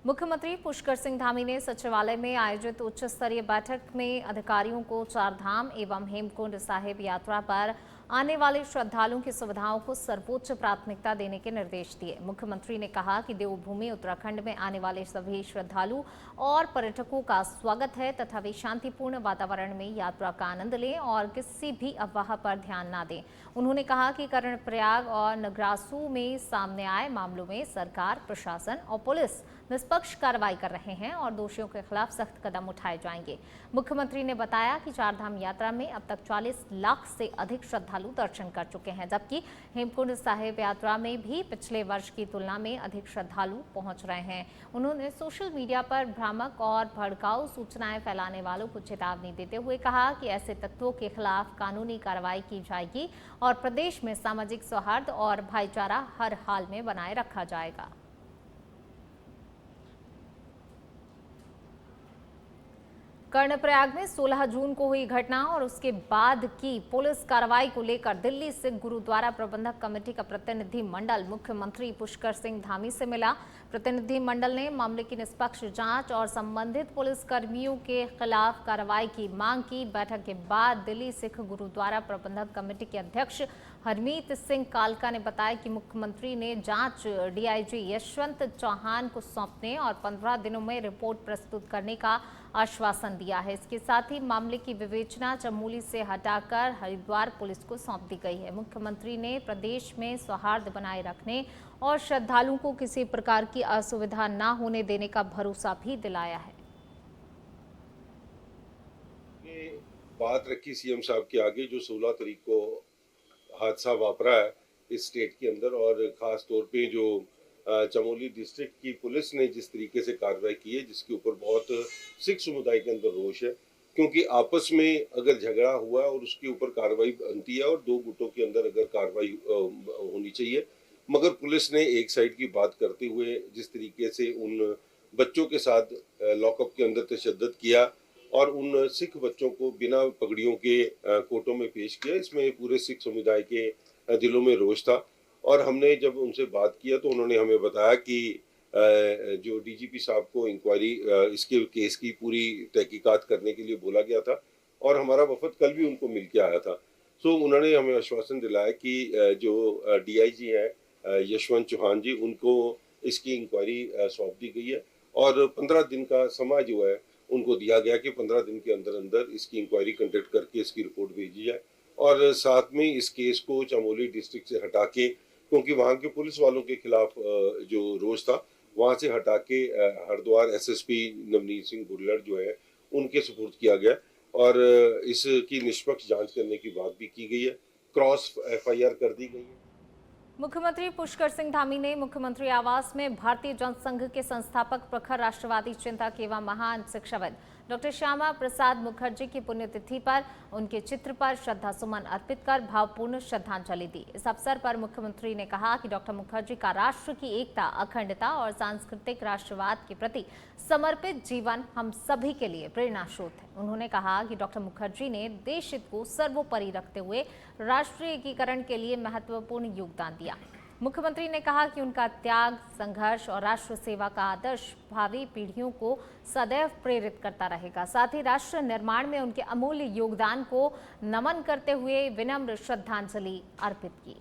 मुख्यमंत्री पुष्कर सिंह धामी ने सचिवालय में आयोजित उच्च स्तरीय बैठक में अधिकारियों को चारधाम एवं हेमकुंड साहिब यात्रा पर आने वाले श्रद्धालुओं की सुविधाओं को सर्वोच्च प्राथमिकता देने के निर्देश दिए। मुख्यमंत्री ने कहा कि देवभूमि उत्तराखंड में आने वाले सभी श्रद्धालु और पर्यटकों का स्वागत है तथा वे शांतिपूर्ण वातावरण में यात्रा का आनंद लें और किसी भी अफवाह पर ध्यान न दें। उन्होंने कहा कि कर्णप्रयाग और नगरासू में सामने आए मामलों में सरकार, प्रशासन और पुलिस निष्पक्ष कार्रवाई कर रहे हैं और दोषियों के खिलाफ सख्त कदम उठाए जाएंगे। मुख्यमंत्री ने बताया कि चारधाम यात्रा में अब तक 40 लाख से अधिक श्रद्धालु दर्शन कर चुके हैं, जबकि हेमकुंड साहिब यात्रा में भी पिछले वर्ष की तुलना में अधिक श्रद्धालु पहुंच रहे हैं। उन्होंने सोशल मीडिया पर भ्रामक और भड़काऊ सूचनाएं फैलाने वालों को चेतावनी देते हुए कहा कि ऐसे तत्वों के खिलाफ कानूनी कार्रवाई की जाएगी और प्रदेश में सामाजिक सौहार्द और भाईचारा हर हाल में बनाए रखा जाएगा। कर्णप्रयाग में 16 जून को हुई घटना और उसके बाद की पुलिस कार्रवाई को लेकर दिल्ली से गुरुद्वारा प्रबंधक कमेटी का प्रतिनिधि मंडल मुख्यमंत्री पुष्कर सिंह धामी से मिला। प्रतिनिधि मंडल ने मामले की निष्पक्ष जांच और संबंधित पुलिस कर्मियों के खिलाफ कार्रवाई की मांग की। बैठक के बाद दिल्ली सिख गुरुद्वारा प्रबंधक कमेटी के अध्यक्ष हरमीत सिंह कालका ने बताया कि मुख्यमंत्री ने जांच डीआईजी यशवंत चौहान को सौंपने और 15 दिनों में रिपोर्ट प्रस्तुत करने का आश्वासन दिया है। इसके साथ ही मामले की विवेचना चमोली से हटाकर हरिद्वार पुलिस को सौंप दी गई है। मुख्यमंत्री ने प्रदेश में सौहार्द बनाए रखने और श्रद्धालुओं को किसी प्रकार की असुविधा न होने देने का भरोसा भी दिलाया है। बात रखी सीएम साहब के आगे जो 16 तारीख को हादसा वापरा है इस स्टेट के अंदर, और खास तौर पे जो चमोली डिस्ट्रिक्ट की पुलिस ने जिस तरीके से कार्रवाई की है, जिसके ऊपर बहुत सिख समुदाय के अंदर रोष है, क्योंकि आपस में अगर झगड़ा हुआ और उसके ऊपर कार्रवाई बनती है और दो गुटों के अंदर अगर कार्रवाई होनी चाहिए, मगर पुलिस ने एक साइड की बात करते हुए जिस तरीके से उन बच्चों के साथ लॉकअप के अंदर तशद्दुद किया और उन सिख बच्चों को बिना पगड़ियों के कोर्टों में पेश किया, इसमें पूरे सिख समुदाय के दिलों में रोष था। और हमने जब उनसे बात किया तो उन्होंने हमें बताया कि जो डीजीपी साहब को इंक्वायरी इसके केस की पूरी तहकीकात करने के लिए बोला गया था और हमारा वफद कल भी उनको मिल के आया था। सो उन्होंने हमें आश्वासन दिलाया कि जो डीआईजी है यशवंत चौहान जी, उनको इसकी इंक्वायरी सौंप दी गई है और 15 दिन का समय जो है उनको दिया गया कि 15 दिन के अंदर अंदर इसकी इंक्वायरी कंडक्ट करके इसकी रिपोर्ट भेजी जाए और साथ में इस केस को चमोली डिस्ट्रिक्ट से हटा के, क्योंकि वहाँ के पुलिस वालों के खिलाफ जो रोष था, वहाँ से हटा के हरिद्वार एसएसपी नवनीत सिंह भुल्लर जो है उनके सुपुर्द किया गया और इसकी निष्पक्ष जांच करने की बात भी की गई है। क्रॉस एफआईआर कर दी गई है। मुख्यमंत्री पुष्कर सिंह धामी ने मुख्यमंत्री आवास में भारतीय जनसंघ के संस्थापक, प्रखर राष्ट्रवादी चिंतक एवं महान शिक्षाविद डॉक्टर श्यामा प्रसाद मुखर्जी की पुण्यतिथि पर उनके चित्र पर श्रद्धा सुमन अर्पित कर भावपूर्ण श्रद्धांजलि दी। इस अवसर पर मुख्यमंत्री ने कहा कि डॉक्टर मुखर्जी का राष्ट्र की एकता, अखंडता और सांस्कृतिक राष्ट्रवाद के प्रति समर्पित जीवन हम सभी के लिए प्रेरणा स्रोत है। उन्होंने कहा कि डॉक्टर मुखर्जी ने देश हित को सर्वोपरि रखते हुए राष्ट्रीय एकीकरण के लिए महत्वपूर्ण योगदान दिया। मुख्यमंत्री ने कहा कि उनका त्याग, संघर्ष और राष्ट्र सेवा का आदर्श भावी पीढ़ियों को सदैव प्रेरित करता रहेगा। साथ ही राष्ट्र निर्माण में उनके अमूल्य योगदान को नमन करते हुए विनम्र श्रद्धांजलि अर्पित की।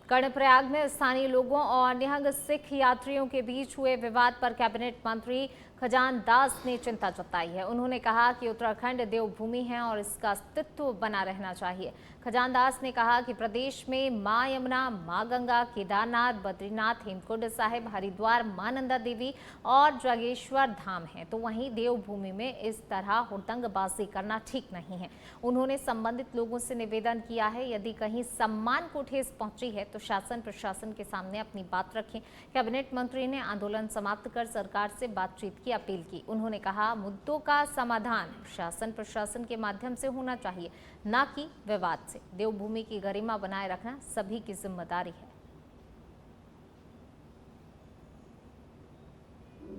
कर्णप्रयाग में स्थानीय लोगों और निहंग सिख यात्रियों के बीच हुए विवाद पर कैबिनेट मंत्री खजान दास ने चिंता जताई है। उन्होंने कहा कि उत्तराखंड देवभूमि है और इसका अस्तित्व बना रहना चाहिए। खजान दास ने कहा कि प्रदेश में मां यमुना, मां गंगा, केदारनाथ, बद्रीनाथ, हेमकुंड साहिब, हरिद्वार, मां नंदा देवी और जागेश्वर धाम है, तो वहीं देवभूमि में इस तरह हुड़दंगबाजी करना ठीक नहीं है। उन्होंने संबंधित लोगों से निवेदन किया है, यदि कहीं सम्मान को ठेस पहुंची है तो शासन प्रशासन के सामने अपनी बात रखें। कैबिनेट मंत्री ने आंदोलन समाप्त कर सरकार से बातचीत की अपील की। उन्होंने कहा, मुद्दों का समाधान शासन प्रशासन के माध्यम से होना चाहिए, न कि विवाद से। देवभूमि की गरिमा बनाए रखना सभी की जिम्मेदारी है।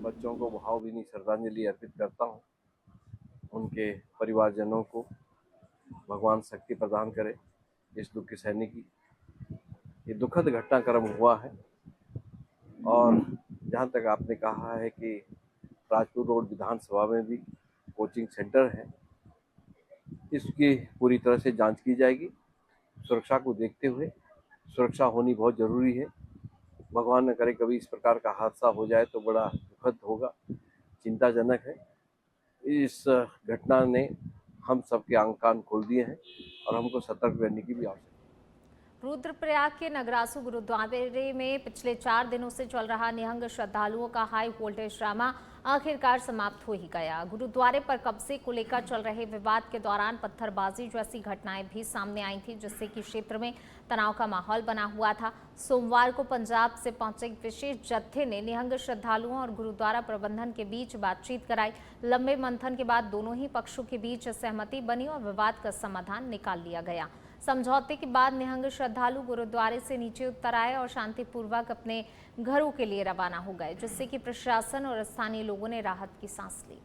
बच्चों को भावभीनी श्रद्धांजलि अर्पित करता हूं। उनके परिवारजनों को भगवान शक्ति प्रदान करे इस दुख की सहने की। ये दुखद घटनाक्रम हुआ है। और जहाँ तक आपने कहा है कि राजपुर रोड विधानसभा में भी कोचिंग सेंटर है, इसकी पूरी तरह से जांच की जाएगी। सुरक्षा को देखते हुए सुरक्षा होनी बहुत ज़रूरी है। भगवान न करे कभी इस प्रकार का हादसा हो जाए तो बड़ा दुखद होगा, चिंताजनक है। इस घटना ने हम सबके आंख कान खोल दिए हैं और हमको सतर्क रहने की भी आवश्यकता है। रुद्रप्रयाग के नगरासू गुरुद्वारे में पिछले 4 दिनों से चल रहा निहंग श्रद्धालुओं का हाई वोल्टेज ड्रामा आखिरकार समाप्त हो ही गया। गुरुद्वारे पर कब्जे को लेकर चल रहे विवाद के दौरान पत्थरबाजी जैसी घटनाएं भी सामने आई थी, जिससे कि क्षेत्र में तनाव का माहौल बना हुआ था। सोमवार को पंजाब से पहुंचे एक विशेष जत्थे ने निहंग श्रद्धालुओं और गुरुद्वारा प्रबंधन के बीच बातचीत कराई। लंबे मंथन के बाद दोनों ही पक्षों के बीच सहमति बनी और विवाद का समाधान निकाल लिया गया। समझौते के बाद निहंग श्रद्धालु गुरुद्वारे से नीचे उतर आए और शांतिपूर्वक अपने घरों के लिए रवाना हो गए, जिससे कि प्रशासन और स्थानीय लोगों ने राहत की सांस ली।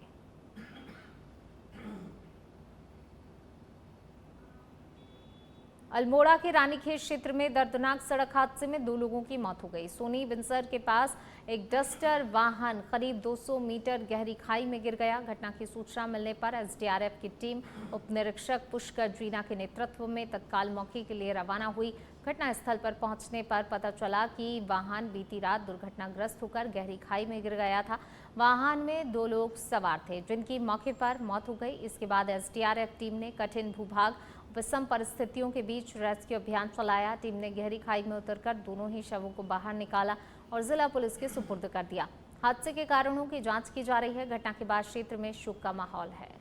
अल्मोड़ा के रानीखेत क्षेत्र में दर्दनाक सड़क हादसे में 2 लोगों की मौत हो गई। सोनी बिनसर के पास एक डस्टर वाहन करीब 200 मीटर गहरी खाई में गिर गया। घटना की सूचना मिलने पर एसडीआरएफ की टीम उप निरीक्षक पुष्कर जीना के नेतृत्व में तत्काल मौके के लिए रवाना हुई। घटनास्थल पर पहुंचने पर पता चला कि वाहन बीती रात दुर्घटनाग्रस्त होकर गहरी खाई में गिर गया था। वाहन में 2 लोग सवार थे, जिनकी मौके पर मौत हो गई। इसके बाद एसडीआरएफ टीम ने कठिन भूभाग विषम परिस्थितियों के बीच रेस्क्यू अभियान चलाया। टीम ने गहरी खाई में उतरकर दोनों ही शवों को बाहर निकाला और जिला पुलिस के सुपुर्द कर दिया। हादसे के कारणों की जांच की जा रही है। घटना के बाद क्षेत्र में शोक का माहौल है।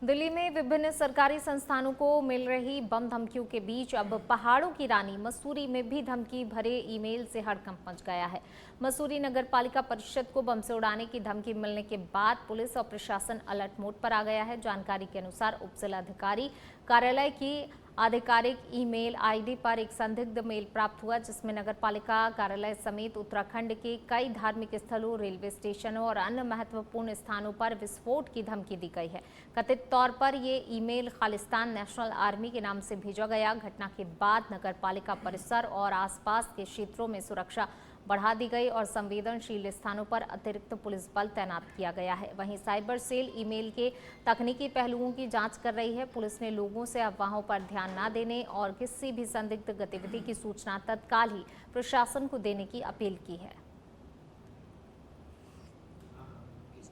दिल्ली में विभिन्न सरकारी संस्थानों को मिल रही बम धमकियों के बीच अब पहाड़ों की रानी मसूरी में भी धमकी भरे ईमेल से हड़कंप मच गया है। मसूरी नगर पालिका परिषद को बम से उड़ाने की धमकी मिलने के बाद पुलिस और प्रशासन अलर्ट मोड पर आ गया है। जानकारी के अनुसार उप जिलाधिकारी कार्यालय की आधिकारिक ईमेल आईडी पर एक संदिग्ध मेल प्राप्त हुआ, जिसमें नगर पालिका कार्यालय समेत उत्तराखंड के कई धार्मिक स्थलों, रेलवे स्टेशनों और अन्य महत्वपूर्ण स्थानों पर विस्फोट की धमकी दी गई है। कथित तौर पर ये ईमेल खालिस्तान नेशनल आर्मी के नाम से भेजा गया। घटना के बाद नगर पालिका परिसर और आसपास के क्षेत्रों में सुरक्षा बढ़ा दी गई और संवेदनशील स्थानों पर अतिरिक्त पुलिस बल तैनात किया गया है। वहीं साइबर सेल ईमेल के तकनीकी पहलुओं की जांच कर रही है। पुलिस ने लोगों से अफवाहों पर ध्यान न देने और किसी भी संदिग्ध गतिविधि की सूचना तत्काल ही प्रशासन को देने की अपील की है।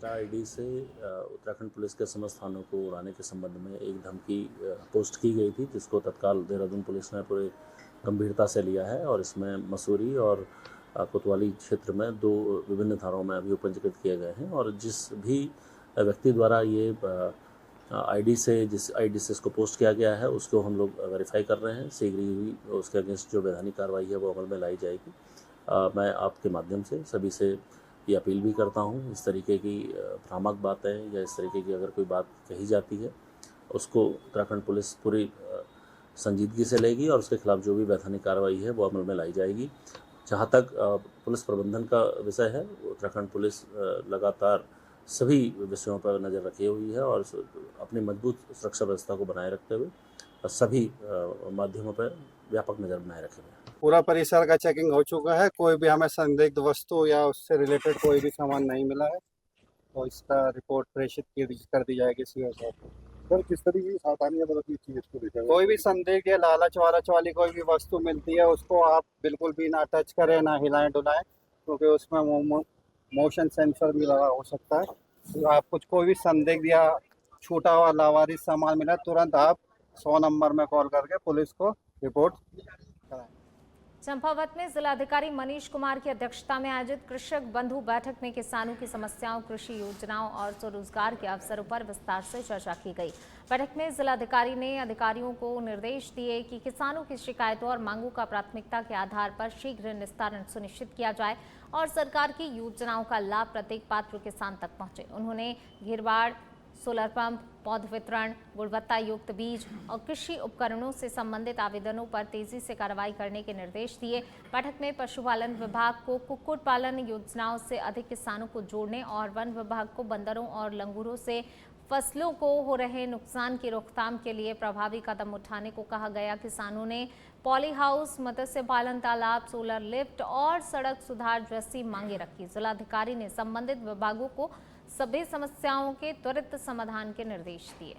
आईडी से उत्तराखंड पुलिस के समस्त थानों को उड़ाने के संबंध में एक धमकी पोस्ट की गई थी, जिसको तत्काल देहरादून पुलिस ने पूरे गंभीरता से लिया है और इसमें मसूरी और कोतवाली क्षेत्र में 2 विभिन्न थानों में अभी पंजीकृत किए गए हैं। और जिस भी व्यक्ति द्वारा ये जिस आईडी से इसको पोस्ट किया गया है, उसको हम लोग वेरीफाई कर रहे हैं। शीघ्र ही उसके अगेंस्ट जो वैधानिक कार्रवाई है वो अमल में लाई जाएगी। मैं आपके माध्यम से सभी से ये अपील भी करता हूँ, इस तरीके की भ्रामक बातें या इस तरीके की अगर कोई बात कही जाती है, उसको उत्तराखंड पुलिस पूरी संजीदगी से लेगी और उसके खिलाफ जो भी वैधानिक कार्रवाई है वो अमल में लाई जाएगी। जहाँ तक पुलिस प्रबंधन का विषय है, उत्तराखंड पुलिस लगातार सभी विषयों पर नज़र रखी हुई है और अपनी मजबूत सुरक्षा व्यवस्था को बनाए रखते हुए सभी माध्यमों पर व्यापक नज़र बनाए रखे हुए हैं। पूरा परिसर का चेकिंग हो चुका है। कोई भी हमें संदिग्ध वस्तु या उससे रिलेटेड कोई भी सामान नहीं मिला है, तो इसका रिपोर्ट प्रेषित कर दी जाएगी सीओ साहब को। सर, किस तरीके की सावधानियां बरतनी चाहिए इसको लेकर? कोई भी संदिग्ध या लालच वाली कोई भी वस्तु मिलती है, उसको आप बिल्कुल भी ना टच करें, ना हिलाएं डुलाएं, क्योंकि उसमें मोशन सेंसर भी लगा हो सकता है। तो आप कोई भी संदिग्ध या छूटा हुआ लावारिस सामान मिला, तुरंत आप 100 नंबर में कॉल करके पुलिस को रिपोर्ट कराएं। चंपावत में जिलाधिकारी मनीष कुमार की अध्यक्षता में आयोजित कृषक बंधु बैठक में किसानों की समस्याओं, कृषि योजनाओं और स्वरोजगार के अवसरों पर विस्तार से चर्चा की गई। बैठक में जिलाधिकारी ने अधिकारियों को निर्देश दिए कि किसानों की शिकायतों और मांगों का प्राथमिकता के आधार पर शीघ्र निस्तारण सुनिश्चित किया जाए और सरकार की योजनाओं का लाभ प्रत्येक पात्र किसान तक पहुंचे। उन्होंने घेरबाड़, सोलर पंप, पौध वितरण, गुणवत्ता युक्त बीज और कृषि उपकरणों से संबंधित आवेदनों पर तेजी से कार्रवाई करने के निर्देश दिए। बैठक में पशुपालन विभाग को कुक्कुट पालन योजनाओं से अधिक किसानों को जोड़ने और वन विभाग को बंदरों और लंगूरों से फसलों को हो रहे नुकसान की रोकथाम के लिए प्रभावी कदम उठाने को कहा गया। किसानों ने पॉली हाउस, मत्स्य पालन तालाब, सोलर लिफ्ट और सड़क सुधार जैसी मांगे रखी। जिलाधिकारी ने संबंधित विभागों को सभी समस्याओं के त्वरित समाधान के निर्देश दिए।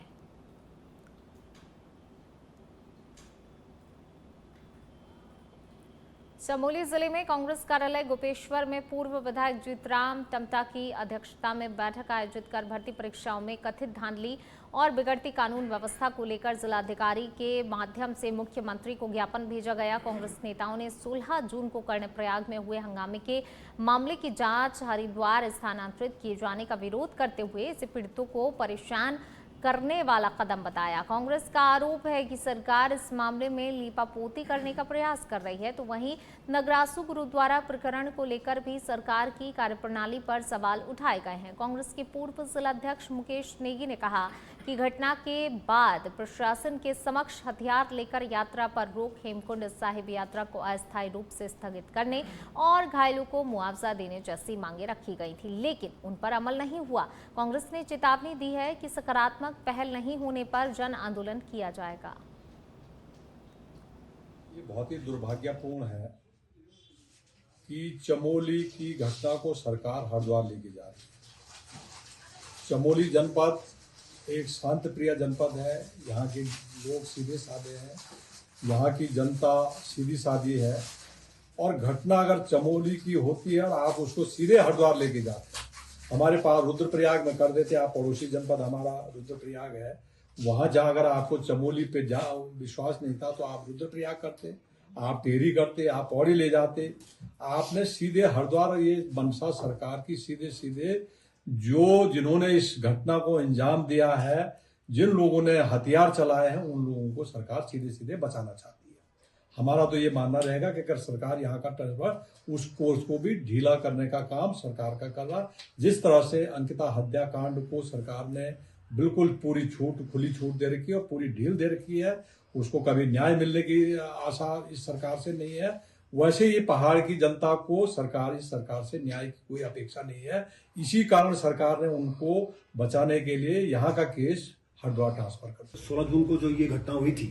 चमोली जिले में कांग्रेस कार्यालय गोपेश्वर में पूर्व विधायक जीतराम टमटा की अध्यक्षता में बैठक आयोजित कर भर्ती परीक्षाओं में कथित धांधली और बिगड़ती कानून व्यवस्था को लेकर जिलाधिकारी के माध्यम से मुख्यमंत्री को ज्ञापन भेजा गया। कांग्रेस नेताओं ने 16 जून को कर्णप्रयाग में हुए हंगामे के मामले की जांच हरिद्वार स्थानांतरित किए जाने का विरोध करते हुए इसे पीड़ितों को परेशान करने वाला कदम बताया। कांग्रेस का आरोप है कि सरकार इस मामले में लीपापोती करने का प्रयास कर रही है, तो वहीं नगरासू गुरुद्वारा प्रकरण को लेकर भी सरकार की कार्यप्रणाली पर सवाल उठाए गए हैं। कांग्रेस के पूर्व जिलाध्यक्ष मुकेश नेगी ने कहा कि घटना के बाद प्रशासन के समक्ष हथियार लेकर यात्रा पर रोक, हेमकुंड साहिब यात्रा को अस्थायी रूप से स्थगित करने और घायलों को मुआवजा देने जैसी मांगे रखी गई थी, लेकिन उन पर अमल नहीं हुआ। कांग्रेस ने चेतावनी दी है कि सकारात्मक पहल नहीं होने पर जन आंदोलन किया जाएगा। ये बहुत ही दुर्भाग्यपूर्ण है कि चमोली की घटना को सरकार हरिद्वार लेके जा रही है। चमोली जनपद एक शांत प्रिय जनपद है। यहाँ के लोग सीधे साधे हैं, यहाँ की जनता सीधी साधी है, और घटना अगर चमोली की होती है और आप उसको सीधे हरिद्वार लेके जाते हैं, हमारे पास रुद्रप्रयाग में कर देते। आप पड़ोसी जनपद हमारा रुद्रप्रयाग है, वहां जहाँ अगर आपको चमोली पे विश्वास नहीं था तो आप रुद्रप्रयाग करते, आप टेहरी करते, आप पौड़ी ले जाते। आपने सीधे हरिद्वार, ये मनसा सरकार की सीधे सीधे जिन्होंने इस घटना को अंजाम दिया है, जिन लोगों ने हथियार चलाए हैं, उन लोगों को सरकार सीधे सीधे बचाना चाहती है। हमारा तो ये मानना रहेगा कि अगर सरकार यहाँ का ट्रांसफर उस कोर्स को भी ढीला करने का काम सरकार का कर रहा। जिस तरह से अंकिता हत्याकांड को सरकार ने बिल्कुल पूरी छूट, खुली छूट दे रखी है और पूरी ढील दे रखी है, उसको कभी न्याय मिलने की आशा इस सरकार से नहीं है। वैसे ही पहाड़ की जनता को इस सरकार से न्याय की कोई अपेक्षा नहीं है। इसी कारण सरकार ने उनको बचाने के लिए यहाँ का केस हरिद्वार ट्रांसफर कर दिया। 16 जून को जो ये घटना हुई थी,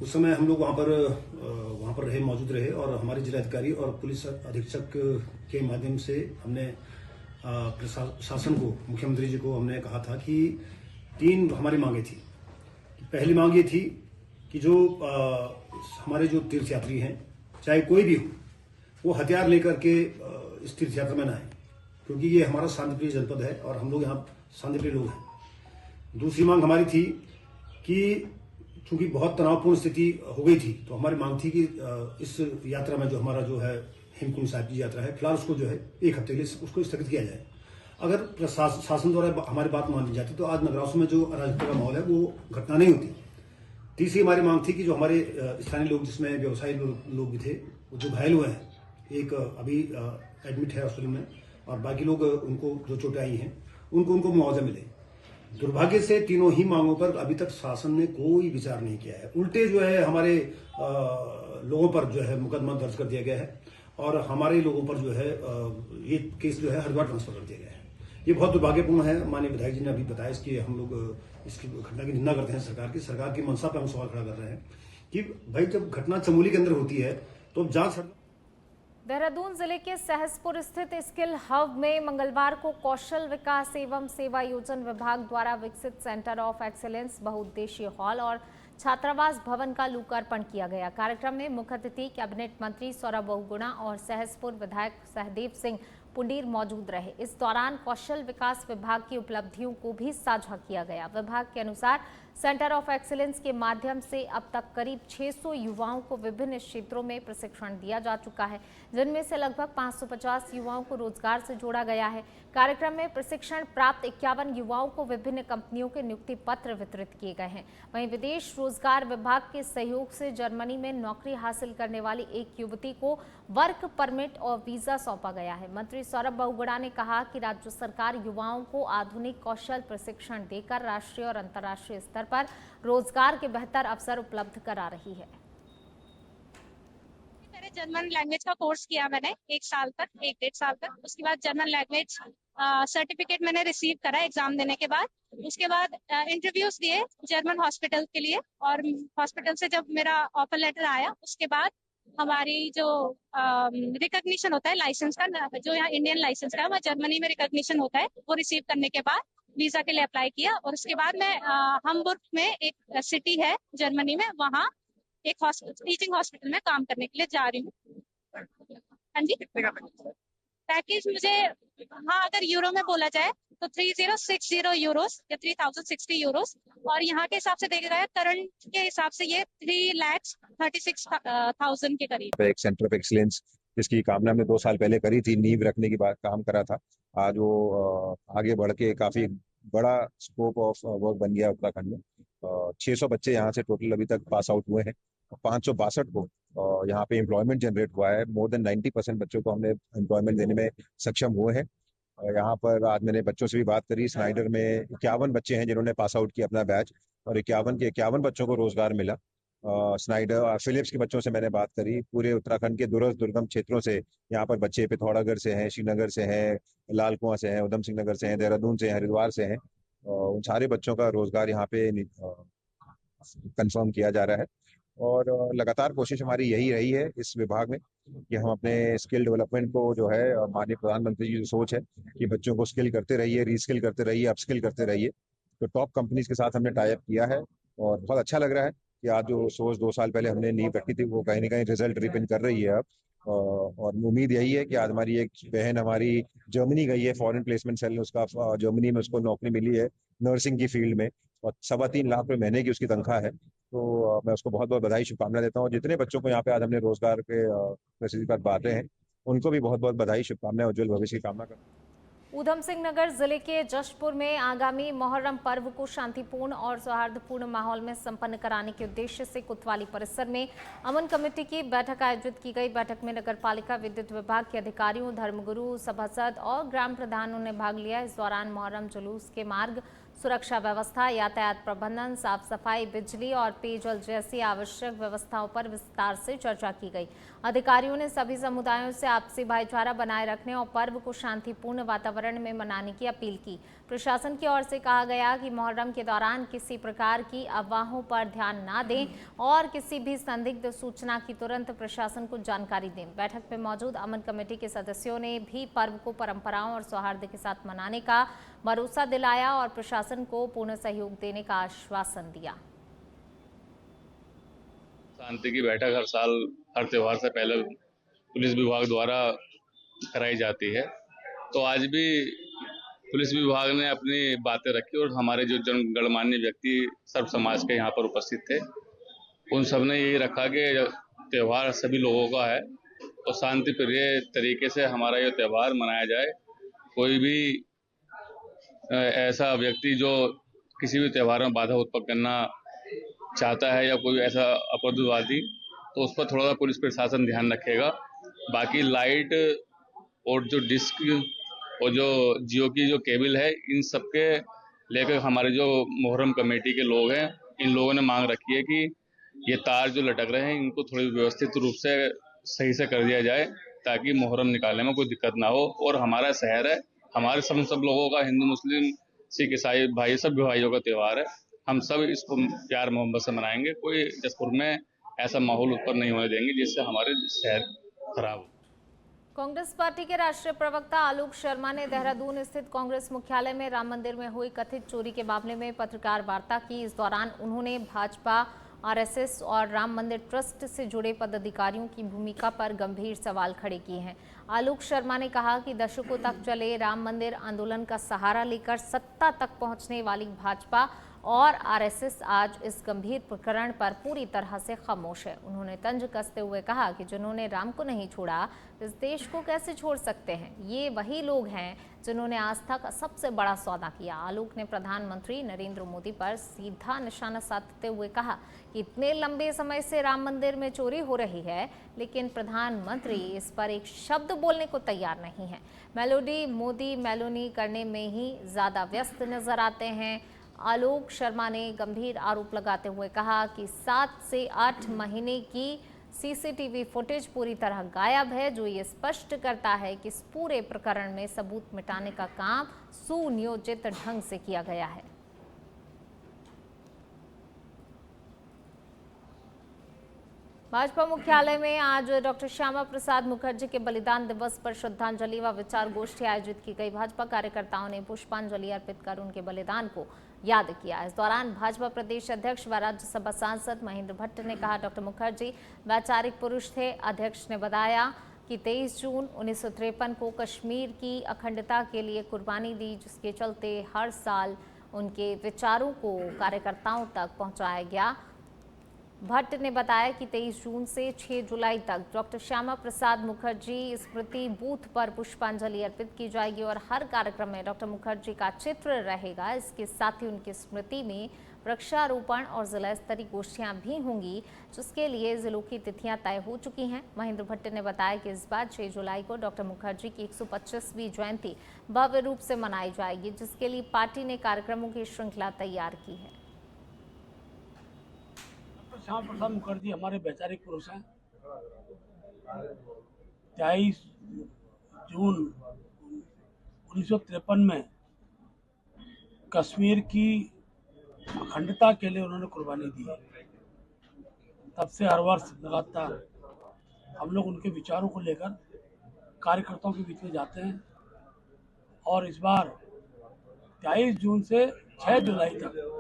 उस समय हम लोग वहाँ पर मौजूद रहे और हमारे जिलाधिकारी और पुलिस अधीक्षक के माध्यम से हमने प्रशासन को, मुख्यमंत्री जी को हमने कहा था कि 3 हमारी मांगे थी। पहली मांग ये थी कि जो हमारे जो तीर्थयात्री हैं, चाहे कोई भी हो, वो हथियार लेकर के इस तीर्थ यात्रा में न आए, क्योंकि ये हमारा शांतिप्रिय जनपद है और हम लोग यहाँ शांतिप्रिय लोग हैं। दूसरी मांग हमारी थी कि चूंकि बहुत तनावपूर्ण स्थिति हो गई थी, तो हमारी मांग थी कि इस यात्रा में जो हमारा जो है हेमकुंड साहिब की यात्रा है, फिलहाल उसको जो है 1 हफ्ते के लिए उसको स्थगित किया जाए। अगर शासन द्वारा हमारी बात मान ली जाती तो आज नगरासू में जो अराजकता का माहौल है वो घटना नहीं होती। तीसरी हमारी मांग थी कि जो हमारे स्थानीय लोग, जिसमें व्यवसायी लोग भी थे, वो जो घायल हुए हैं, एक अभी एडमिट है हॉस्पिटल में, और बाकी लोग उनको जो चोटें आई हैं उनको मुआवजा मिले। दुर्भाग्य से तीनों ही मांगों पर अभी तक शासन ने कोई विचार नहीं किया है। उल्टे जो है हमारे लोगों पर जो है मुकदमा दर्ज कर दिया गया है और हमारे लोगों पर जो है ये केस जो है हरिद्वार ट्रांसफर कर दिया गया है। ये बहुत दुर्भाग्यपूर्ण है। माननीय विधायक जी ने अभी बताया, इसकी हम लोग इसकी घटना की निंदा करते हैं। सरकार की मंशा पर हम सवाल खड़ा कर रहे हैं कि भाई जब घटना चमोली के अंदर होती है तो जांच। देहरादून जिले के सहसपुर स्थित स्किल हब में मंगलवार को कौशल विकास एवं सेवा योजन विभाग द्वारा विकसित सेंटर ऑफ एक्सीलेंस बहुउद्देशीय हॉल और छात्रावास भवन का लोकार्पण किया गया। कार्यक्रम में मुख्य अतिथि कैबिनेट मंत्री सौरभ बहुगुणा और सहसपुर विधायक सहदेव सिंह पुंडीर मौजूद रहे। इस दौरान कौशल विकास विभाग की उपलब्धियों को भी साझा किया गया। विभाग के अनुसार सेंटर ऑफ एक्सीलेंस के माध्यम से अब तक करीब 600 युवाओं को विभिन्न क्षेत्रों में प्रशिक्षण दिया जा चुका है, जिनमें से लगभग 550 युवाओं को रोजगार से जोड़ा गया है। कार्यक्रम में प्रशिक्षण प्राप्त 51 युवाओं को विभिन्न कंपनियों के नियुक्ति पत्र वितरित किए गए हैं। वहीं विदेश रोजगार विभाग के सहयोग से जर्मनी में नौकरी हासिल करने वाली एक युवती को वर्क परमिट और वीजा सौंपा गया है। मंत्री सौरभ बहुगुणा ने कहा कि राज्य सरकार युवाओं को आधुनिक कौशल प्रशिक्षण देकर राष्ट्रीय और अंतर्राष्ट्रीय स्तर पर रोजगार के बेहतर अवसर उपलब्ध करा रही है। जर्मन लैंग्वेज का कोर्स किया मैंने 1 डेढ़ साल तक। उसके बाद जर्मन लैंग्वेज सर्टिफिकेट मैंने रिसीव करा एग्जाम देने के बाद। उसके बाद इंटरव्यूज दिए जर्मन हॉस्पिटल के लिए, और हॉस्पिटल से जब मेरा ऑफर लेटर आया उसके बाद हमारी जो रिकॉग्निशन होता है लाइसेंस का, जो यहाँ इंडियन लाइसेंस का, वह जर्मनी में रिकॉग्निशन होता है, वो रिसीव करने के बाद वीजा के लिए अप्लाई किया। और उसके बाद मैं हम्बुर्ग में एक सिटी है जर्मनी में, वहाँ एक टीचिंग हॉस्पिटल में काम करने के लिए जा रही हूँ। हाँ जी, पैकेज मुझे, हाँ अगर यूरो में बोला जाए तो 3060 यूरोस या 3060 यूरोस, और यहाँ के हिसाब से देखा जाए करंट के हिसाब से ये 3,36,000 के करीब। एक सेंटर ऑफ एक्सीलेंस जिसकी कामना हमने 2 साल पहले करी थी, नींव रखने की बात काम करा था, आज वो आगे बढ़ के काफी बड़ा स्कोप ऑफ वर्क बन गया उत्तराखंड में। 600 बच्चे यहाँ से टोटल अभी तक पास आउट हुए हैं, 562 को यहाँ पे एम्प्लॉयमेंट जनरेट हुआ है। मोर देन 90% बच्चों को हमने एम्प्लॉयमेंट देने में सक्षम हुए हैं। यहाँ पर आज मैंने बच्चों से भी बात करी, स्नाइडर में 51 बच्चे हैं जिन्होंने पास आउट किया अपना बैच, और 51 के 51 बच्चों को रोजगार मिला। स्नाइडर और फिलिप्स के बच्चों से मैंने बात करी, पूरे उत्तराखंड के दूरस्थ दुर्गम क्षेत्रों से यहाँ पर बच्चे पिथौरागढ़ से हैं, श्रीनगर से हैं, लाल कुआं से हैं, उधम सिंह नगर से हैं, देहरादून से हैं, हरिद्वार से हैं। उन सारे बच्चों का रोजगार यहाँ पे कंफर्म किया जा रहा है। और लगातार कोशिश हमारी यही रही है इस विभाग में कि हम अपने स्किल डेवलपमेंट को जो है, माननीय प्रधानमंत्री जी की सोच है कि बच्चों को स्किल करते रहिए, रीस्किल करते रहिए, अपस्किल करते रहिए। तो टॉप कंपनीज के साथ हमने टाई अप किया है और बहुत अच्छा लग रहा है कि आज जो सोच 2 साल पहले हमने नींव रखी थी वो कहीं ना कहीं रिजल्ट रिपिन कर रही है अब। और उम्मीद यही है कि आज हमारी एक बहन हमारी जर्मनी गई है, फॉरेन प्लेसमेंट सेल ने उसका जर्मनी में उसको नौकरी मिली है नर्सिंग की फील्ड में, और 3.25 लाख रुपए महीने की उसकी तनख्वाह है। तो मैं उसको बहुत बहुत बधाई शुभकामना देता हूँ। जितने बच्चों को यहाँ पे आज हमने रोजगार के फैसिलिटी पर बांटे हैं उनको भी बहुत बहुत बधाई, शुभकामनाएं, उज्जवल भविष्य की कामना करता हूँ। ऊधम सिंह नगर जिले के जशपुर में आगामी मोहर्रम पर्व को शांतिपूर्ण और सौहार्दपूर्ण माहौल में संपन्न कराने के उद्देश्य से कोतवाली परिसर में अमन कमेटी की बैठक आयोजित की गई। बैठक में नगरपालिका विद्युत विभाग के अधिकारियों, धर्मगुरु, सभासद और ग्राम प्रधानों ने भाग लिया। इस दौरान मोहर्रम जुलूस के मार्ग सुरक्षा व्यवस्था, यातायात प्रबंधन, साफ सफाई, बिजली और पेयजल जैसी आवश्यक व्यवस्थाओं पर विस्तार से चर्चा की गई। अधिकारियों ने सभी समुदायों से आपसी भाईचारा बनाए रखने और पर्व को शांतिपूर्ण वातावरण में मनाने की अपील की। प्रशासन की ओर से कहा गया कि मुहर्रम के दौरान किसी प्रकार की अफवाहों पर ध्यान न दें और किसी भी संदिग्ध सूचना की तुरंत प्रशासन को जानकारी दें। बैठक में मौजूद अमन कमेटी के सदस्यों ने भी पर्व को परंपराओं और सौहार्द के साथ मनाने का भरोसा दिलाया और प्रशासन को पूर्ण सहयोग देने का आश्वासन दिया। शांति की बैठक हर साल हर त्योहार से पहले पुलिस विभाग द्वारा कराई जाती है, तो आज भी पुलिस विभाग ने अपनी बातें रखी और हमारे जो गणमान्य व्यक्ति सर्व समाज के यहाँ पर उपस्थित थे, उन सब ने यही रखा कि त्यौहार सभी लोगों का है और शांति प्रिय तरीके से हमारा ये त्यौहार मनाया जाए। कोई भी ऐसा व्यक्ति जो किसी भी त्यौहार में बाधा उत्पन्न करना चाहता है या कोई ऐसा अपराधवादी, तो उस पर थोड़ा सा पुलिस प्रशासन ध्यान रखेगा। बाकी लाइट और जो डिस्क और जो जियो की जो केबल है, इन सबके लेकर हमारे जो मुहर्रम कमेटी के लोग हैं, इन लोगों ने मांग रखी है कि ये तार जो लटक रहे हैं इनको थोड़ी व्यवस्थित रूप से सही से कर दिया जाए ताकि मुहर्रम निकालने में कोई दिक्कत ना हो। और हमारा शहर है, हमारे सब लोगों का, हिंदू मुस्लिम सिख ईसाई भाई, सब भाइयों का त्यौहार है। हम सब इसको प्यार मोहब्बत से मनाएंगे। कोई जसपुर में ऐसा माहौल उत्पन्न नहीं होने देंगे जिससे हमारे शहर खराब हो। कांग्रेस पार्टी के राष्ट्रीय प्रवक्ता आलोक शर्मा ने देहरादून स्थित कांग्रेस मुख्यालय में राम मंदिर में हुई कथित चोरी के मामले में पत्रकार वार्ता की। इस दौरान उन्होंने भाजपा, आरएसएस और राम मंदिर ट्रस्ट से जुड़े पदाधिकारियों की भूमिका पर गंभीर सवाल खड़े किए हैं। आलोक शर्मा ने कहा कि दशकों तक चले राम मंदिर आंदोलन का सहारा लेकर सत्ता तक पहुंचने वाली भाजपा और आरएसएस आज इस गंभीर प्रकरण पर पूरी तरह से खामोश है। उन्होंने तंज कसते हुए कहा कि जिन्होंने राम को नहीं छोड़ा, इस देश को कैसे छोड़ सकते हैं। ये वही लोग हैं जिन्होंने आस्था का सबसे बड़ा सौदा किया। आलोक ने प्रधानमंत्री नरेंद्र मोदी पर सीधा निशाना साधते हुए कहा कि इतने लंबे समय से राम मंदिर में चोरी हो रही है, लेकिन प्रधानमंत्री इस पर एक शब्द बोलने को तैयार नहीं है। मेलोडी मोदी मेलोनी करने में ही ज़्यादा व्यस्त नजर आते हैं। आलोक शर्मा ने गंभीर आरोप लगाते हुए कहा कि 7 से 8 महीने की सीसीटीवी फुटेज पूरी तरह गायब है, जो ये स्पष्ट करता है कि इस पूरे प्रकरण में सबूत मिटाने का काम सुनियोजित ढंग से किया गया है। भाजपा मुख्यालय में आज डॉक्टर श्यामा प्रसाद मुखर्जी के बलिदान दिवस पर श्रद्धांजलि व विचार गोष्ठी आयोजित की गई। भाजपा कार्यकर्ताओं ने पुष्पांजलि अर्पित कर उनके बलिदान को याद किया। इस दौरान भाजपा प्रदेश अध्यक्ष व राज्यसभा सांसद महेंद्र भट्ट ने कहा, डॉक्टर मुखर्जी वैचारिक पुरुष थे। अध्यक्ष ने बताया कि 23 जून 1953 को कश्मीर की अखंडता के लिए कुर्बानी दी, जिसके चलते हर साल उनके विचारों को कार्यकर्ताओं तक पहुंचाया गया। भट्ट ने बताया कि 23 जून से 6 जुलाई तक डॉक्टर श्यामा प्रसाद मुखर्जी स्मृति बूथ पर पुष्पांजलि अर्पित की जाएगी और हर कार्यक्रम में डॉक्टर मुखर्जी का चित्र रहेगा। इसके साथ ही उनकी स्मृति में वृक्षारोपण और जिला स्तरीय गोष्ठियां भी होंगी, जिसके लिए जिलों की तिथियां तय हो चुकी हैं। महेंद्र भट्ट ने बताया कि इस बार 6 जुलाई को डॉक्टर मुखर्जी की 125वीं जयंती भव्य रूप से मनाई जाएगी, जिसके लिए पार्टी ने कार्यक्रमों की श्रृंखला तैयार की है। श्यामा प्रसाद मुखर्जी हमारे वैचारिक पुरुष हैं। 23 जून 1953 में कश्मीर की अखंडता के लिए उन्होंने कुर्बानी दी है। तब से हर वर्ष लगातार हम लोग उनके विचारों को लेकर कार्यकर्ताओं के बीच में जाते हैं और इस बार 23 जून से 6 जुलाई तक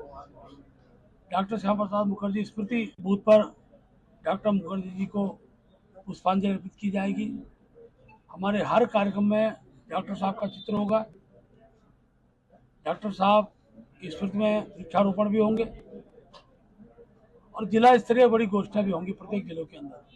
डॉक्टर श्यामा प्रसाद मुखर्जी स्मृति बूथ पर डॉक्टर मुखर्जी जी को पुष्पांजलि अर्पित की जाएगी। हमारे हर कार्यक्रम में डॉक्टर साहब का चित्र होगा। डॉक्टर साहब की स्मृति में वृक्षारोपण भी होंगे और जिला स्तरीय बड़ी गोष्ठियां भी होंगी प्रत्येक जिलों के अंदर।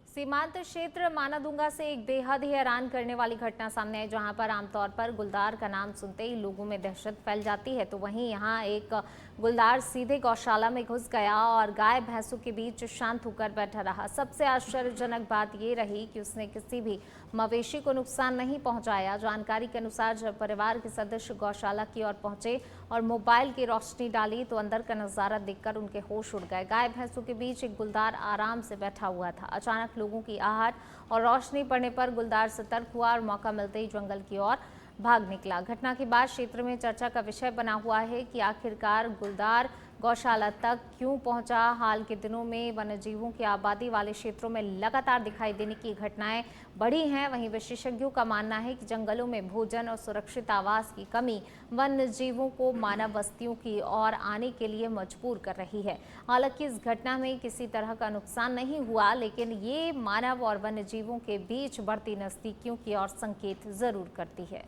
सीमांत क्षेत्र मानादुंगा से एक बेहद ही हैरान करने वाली घटना सामने आई, जहां पर आमतौर पर गुलदार का नाम सुनते ही लोगों में दहशत फैल जाती है, तो वहीं यहां एक गुलदार सीधे गौशाला में घुस गया और गाय भैंसों के बीच शांत होकर बैठा रहा। सबसे आश्चर्यजनक बात ये रही कि उसने किसी भी मवेशी को नुकसान नहीं पहुंचाया। जानकारी के अनुसार जब परिवार के सदस्य गौशाला की ओर पहुंचे और मोबाइल की रोशनी डाली तो अंदर का नजारा देखकर उनके होश उड़ गए। गाय भैंसों के बीच एक गुलदार आराम से बैठा हुआ था। अचानक लोगों की आहट और रोशनी पड़ने पर गुलदार सतर्क हुआ और मौका मिलते ही जंगल की ओर भाग निकला। घटना के बाद क्षेत्र में चर्चा का विषय बना हुआ है कि आखिरकार गुलदार गौशाला तक क्यों पहुंचा। हाल के दिनों में वन्यजीवों की आबादी वाले क्षेत्रों में लगातार दिखाई देने की घटनाएं बढ़ी हैं। वहीं विशेषज्ञों का मानना है कि जंगलों में भोजन और सुरक्षित आवास की कमी वन्यजीवों को मानव बस्तियों की ओर आने के लिए मजबूर कर रही है। हालांकि इस घटना में किसी तरह का नुकसान नहीं हुआ, लेकिन ये मानव और वन्यजीवों के बीच बढ़ती नजदीकियों की ओर संकेत जरूर करती है।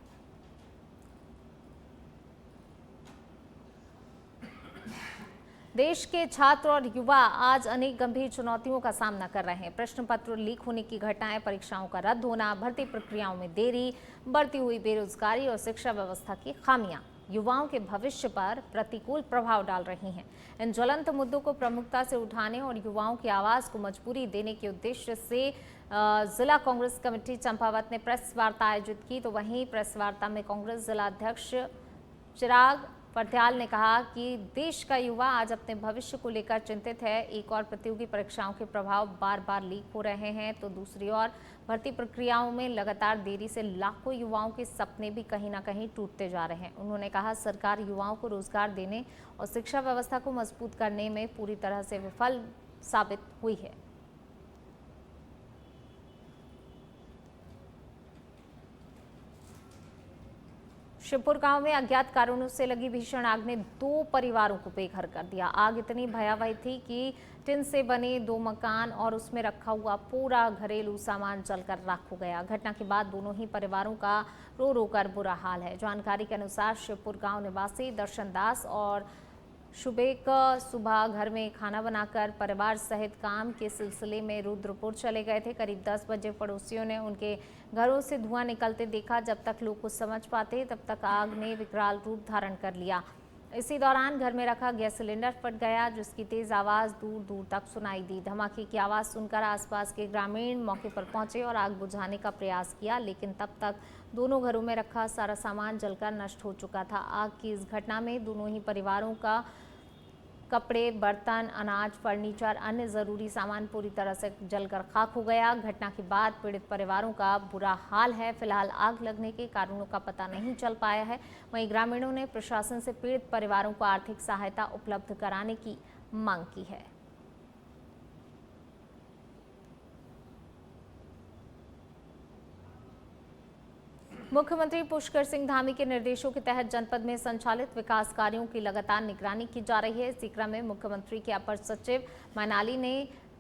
देश के छात्र और युवा आज अनेक गंभीर चुनौतियों का सामना कर रहे हैं। प्रश्न पत्र लीक होने की घटनाएं, परीक्षाओं का रद्द होना, भर्ती प्रक्रियाओं में देरी, बढ़ती हुई बेरोजगारी और शिक्षा व्यवस्था की खामियां युवाओं के भविष्य पर प्रतिकूल प्रभाव डाल रही हैं। इन ज्वलंत मुद्दों को प्रमुखता से उठाने और युवाओं की आवाज को मजबूरी देने के उद्देश्य से जिला कांग्रेस कमेटी चंपावत ने प्रेस वार्ता आयोजित की। तो वहीं प्रेस वार्ता में कांग्रेस जिला अध्यक्ष चिराग पटियाल ने कहा कि देश का युवा आज अपने भविष्य को लेकर चिंतित है। एक और प्रतियोगी परीक्षाओं के प्रभाव बार बार लीक हो रहे हैं, तो दूसरी ओर भर्ती प्रक्रियाओं में लगातार देरी से लाखों युवाओं के सपने भी कहीं ना कहीं टूटते जा रहे हैं। उन्होंने कहा, सरकार युवाओं को रोजगार देने और शिक्षा व्यवस्था को मजबूत करने में पूरी तरह से विफल साबित हुई है। शिवपुर गांव में अज्ञात कारणों से लगी भीषण आग ने 2 परिवारों को बेघर कर दिया। आग इतनी भयावह थी कि टिन से बने 2 मकान और उसमें रखा हुआ पूरा घरेलू सामान जलकर राख हो गया। घटना के बाद दोनों ही परिवारों का रो रो कर बुरा हाल है। जानकारी के अनुसार शिवपुर गांव निवासी दर्शन दास और शुबेक सुबह घर में खाना बनाकर परिवार सहित काम के सिलसिले में रुद्रपुर चले गए थे। करीब 10 बजे पड़ोसियों ने उनके घरों से धुआं निकलते देखा। जब तक लोग कुछ समझ पाते तब तक आग ने विकराल रूप धारण कर लिया। इसी दौरान घर में रखा गैस सिलेंडर फट गया, जिसकी तेज आवाज़ दूर दूर तक सुनाई दी। धमाके की आवाज़ सुनकर आसपास के ग्रामीण मौके पर पहुंचे और आग बुझाने का प्रयास किया, लेकिन तब तक दोनों घरों में रखा सारा सामान जलकर नष्ट हो चुका था। आग की इस घटना में दोनों ही परिवारों का कपड़े, बर्तन, अनाज, फर्नीचर, अन्य जरूरी सामान पूरी तरह से जलकर खाक हो गया। घटना के बाद पीड़ित परिवारों का बुरा हाल है। फिलहाल आग लगने के कारणों का पता नहीं चल पाया है। वहीं ग्रामीणों ने प्रशासन से पीड़ित परिवारों को आर्थिक सहायता उपलब्ध कराने की मांग की है। मुख्यमंत्री पुष्कर सिंह धामी के निर्देशों के तहत जनपद में संचालित विकास कार्यों की लगातार निगरानी की जा रही है। इसी क्रम में मुख्यमंत्री के अपर सचिव मनाली ने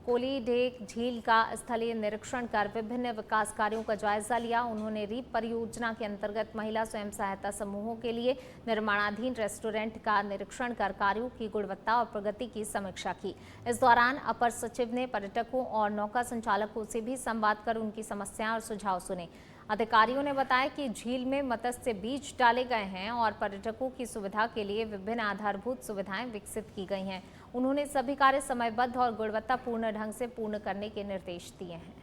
कोलीडेक झील का स्थलीय निरीक्षण कर विभिन्न विकास कार्यों का जायजा लिया। उन्होंने रीप परियोजना के अंतर्गत महिला स्वयं सहायता समूहों के लिए निर्माणाधीन रेस्टोरेंट का निरीक्षण कर कार्यों की गुणवत्ता और प्रगति की समीक्षा की। इस दौरान अपर सचिव ने पर्यटकों और नौका संचालकों से भी संवाद कर उनकी समस्याएं और सुझाव सुने। अधिकारियों ने बताया कि झील में मत्स्य बीज डाले गए हैं और पर्यटकों की सुविधा के लिए विभिन्न आधारभूत सुविधाएं विकसित की गई हैं। उन्होंने सभी कार्य समयबद्ध और गुणवत्तापूर्ण ढंग से पूर्ण करने के निर्देश दिए हैं।